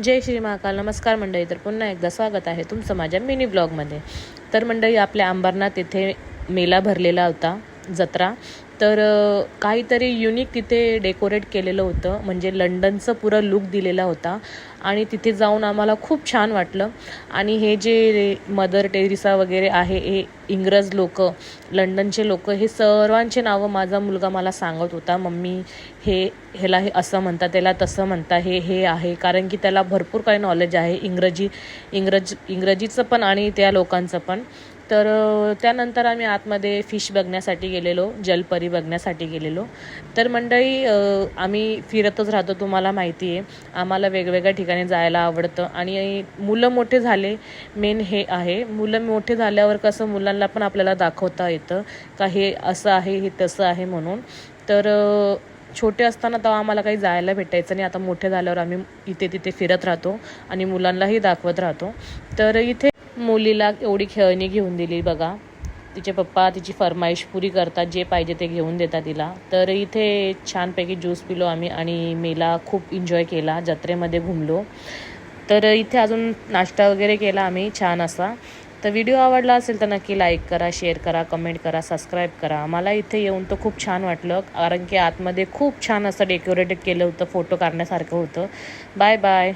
जय श्री महाकाल. नमस्कार मंडळी. तर पुन्हा एकदा स्वागत आहे तुमचं माझ्या मिनी ब्लॉगमध्ये. तर मंडळी, आपल्या अंबरनाथ येथे मेला भरलेला होता, जत्रा. तर काहीतरी युनिक तिथे डेकोरेट केलेलं होतं, म्हणजे लंडनचं पुरं लुक दिलेला होता. आणि तिथे जाऊन आम्हाला खूप छान वाटलं. आणि हे जे मदर टेरेसा वगैरे आहे, हे इंग्रज लोक, लंडनचे लोक, हे सर्वांचे नावं माझा मुलगा मला सांगत होता. मम्मी, ह्याला हे असं म्हणतात, त्याला तसं म्हणता, हे आहे. कारण की त्याला भरपूर काही नॉलेज आहे इंग्रजीचं पण आणि त्या लोकांचं पण. तर त्यानंतर आम्ही आतमध्ये फिश बघण्यासाठी गेलेलो, जलपरी बघण्यासाठी गेलेलो. तर मंडळी, आम्ही फिरतच राहतो, तुम्हाला माहिती आहे. आम्हाला वेगवेगळ्या ठिकाणी जायला आवडतं. आणि मुलं मोठे झाले, मेन हे आहे. मुलं मोठे झाल्यावर कसं मुलांना पण आपल्याला दाखवता येतं का हे असं आहे, हे तसं आहे म्हणून. तर छोटे असताना तेव्हा आम्हाला काही जायला भेटायचं नाही. आता मोठे झाल्यावर आम्ही इथे तिथे फिरत राहतो आणि मुलांनाही दाखवत राहतो. तर इथे मुलीला एवढी खेळणी घेऊन दिली बघा. तिचे पप्पा तिची फरमाईश पुरी करतात, जे पाहिजे ते घेऊन देतात तिला. तर इथे छानपैकी ज्यूस पिलो आम्ही आणि मेला खूप एन्जॉय केला, जत्रेमध्ये घुमलो. तर इथे अजून नाश्ता वगैरे केला आम्ही छान असा. तर व्हिडिओ आवडला असेल तर नक्की लाईक करा, शेअर करा, कमेंट करा, सबस्क्राईब करा. मला इथे येऊन तर खूप छान वाटलं, कारण की आतमध्ये खूप छान असं डेकोरेटेड केलं होतं, फोटो काढण्यासारखं होतं. Bye bye.